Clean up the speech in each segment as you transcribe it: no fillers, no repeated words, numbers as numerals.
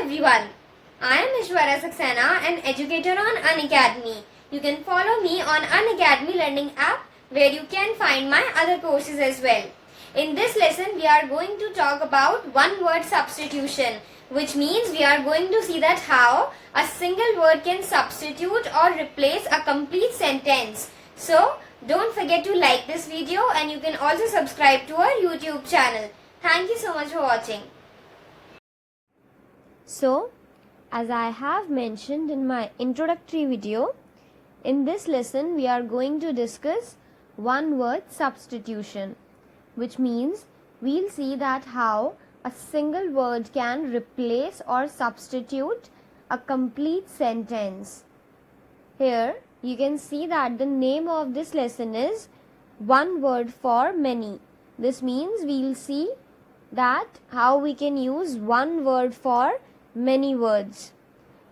everyone. I am Ishwara Saxena, an educator on Unacademy. You can follow me on Unacademy Learning app where you can find my other courses as well. In this lesson, we are going to talk about one word substitution, which means we are going to see that how a single word can substitute or replace a complete sentence. So, don't forget to like this video and you can also subscribe to our YouTube channel. Thank you so much for watching. So, as I have mentioned in my introductory video, in this lesson we are going to discuss one word substitution, which means we'll see that how a single word can replace or substitute a complete sentence. Here you can see that the name of this lesson is one word for many. This means we'll see that how we can use one word for many words.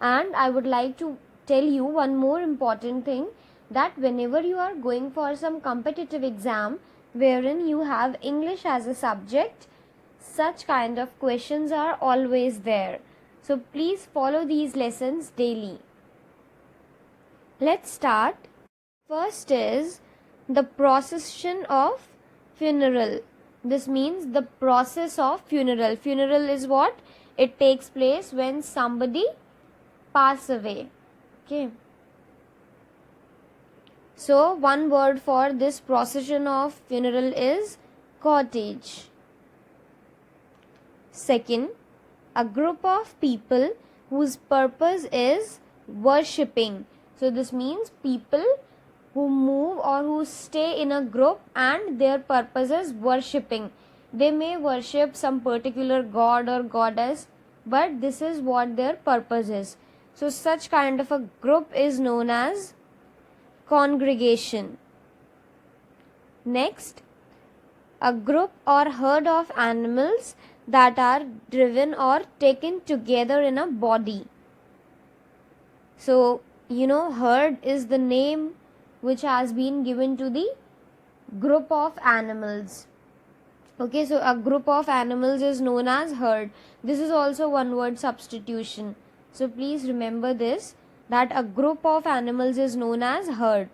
And I would like to tell you one more important thing, that whenever you are going for some competitive exam wherein you have English as a subject, such kind of questions are always there. So please follow these lessons daily. Let's start. First is the procession of funeral. This means the process of funeral. Funeral is what? It takes place when somebody pass away. Okay. So one word for this procession of funeral is cortege. Second, a group of people whose purpose is worshipping. So this means people who move or who stay in a group and their purpose is worshipping. They may worship some particular god or goddess, but this is what their purpose is. So such kind of a group is known as congregation. Next, a group or herd of animals that are driven or taken together in a body. So, herd is the name which has been given to the group of animals. Okay, so a group of animals is known as herd. This is also one word substitution. So please remember this, that a group of animals is known as herd.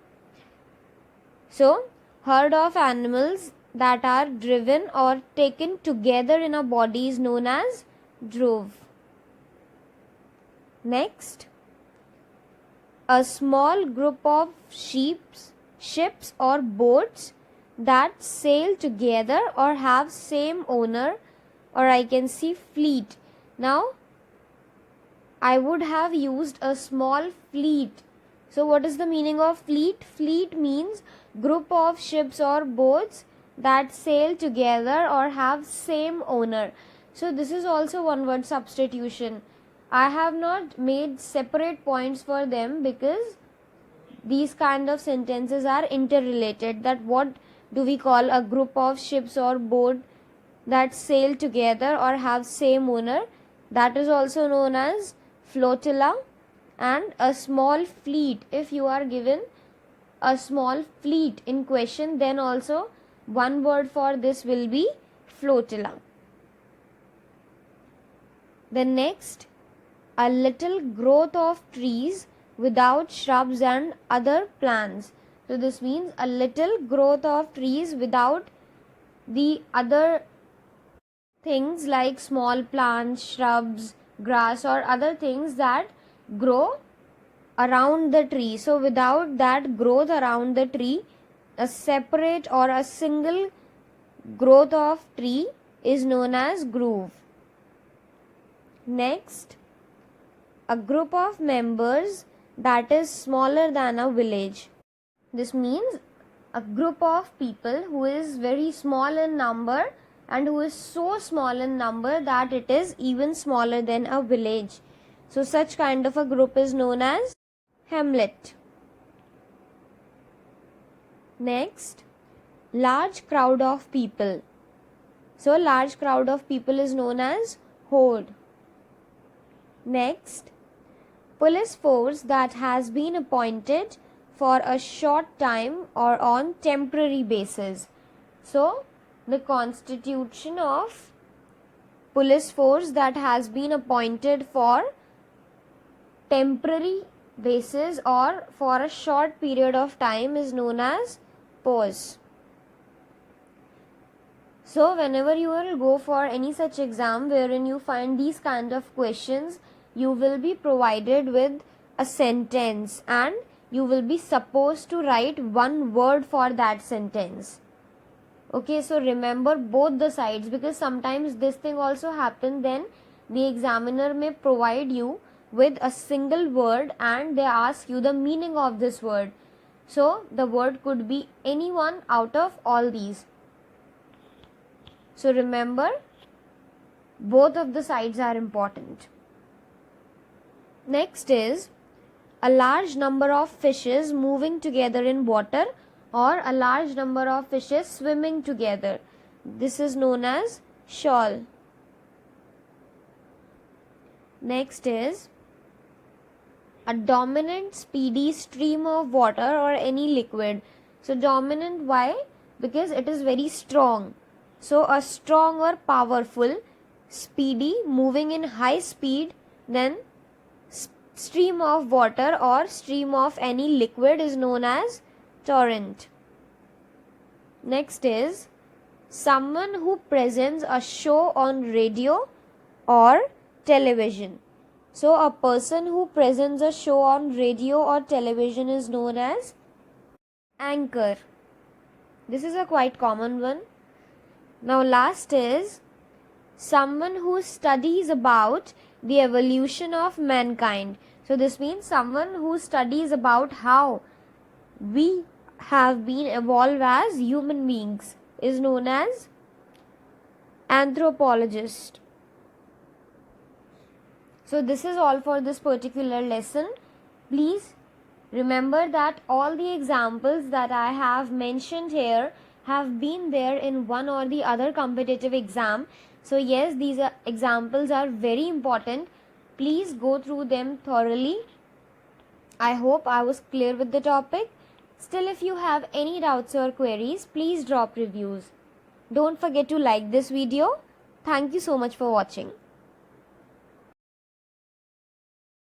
So herd of animals that are driven or taken together in a body is known as drove. Next, a small group of ships or boats that sail together or have same owner, or I can see fleet. Now I would have used a small fleet. So what is the meaning of fleet? Fleet means group of ships or boats that sail together or have same owner. So this is also one word substitution. I have not made separate points for them because these kind of sentences are interrelated. That what do we call a group of ships or boat that sail together or have same owner? That is also known as flotilla. And a small fleet, if you are given a small fleet in question, then also one word for this will be flotilla. The next, a little growth of trees without shrubs and other plants. So this means a little growth of trees without the other things like small plants, shrubs, grass or other things that grow around the tree. So without that growth around the tree, a separate or a single growth of tree is known as grove. Next, a group of members that is smaller than a village. This means a group of people who is very small in number and who is so small in number that it is even smaller than a village. So such kind of a group is known as hamlet. Next, large crowd of people. So large crowd of people is known as horde. Next, police force that has been appointed for a short time or on temporary basis. So the constitution of police force that has been appointed for temporary basis or for a short period of time is known as pause. So whenever you will go for any such exam wherein you find these kind of questions, you will be provided with a sentence and you will be supposed to write one word for that sentence. Okay, so remember both the sides, because sometimes this thing also happens, then the examiner may provide you with a single word and they ask you the meaning of this word. So the word could be any one out of all these. So remember, both of the sides are important. Next is a large number of fishes moving together in water or a large number of fishes swimming together. This is known as shoal. Next is a dominant speedy stream of water or any liquid. So dominant, why? Because it is very strong. So a strong or powerful, speedy, moving in high speed, then stream of water or stream of any liquid is known as torrent. Next is someone who presents a show on radio or television. So a person who presents a show on radio or television is known as anchor. This is a quite common one. Now last is someone who studies about the evolution of mankind. So this means someone who studies about how we have been evolved as human beings is known as anthropologist. So this is all for this particular lesson. Please remember that all the examples that I have mentioned here have been there in one or the other competitive exam. So yes, these examples are very important. Please go through them thoroughly. I hope I was clear with the topic. Still, if you have any doubts or queries, please drop reviews. Don't forget to like this video. Thank you so much for watching.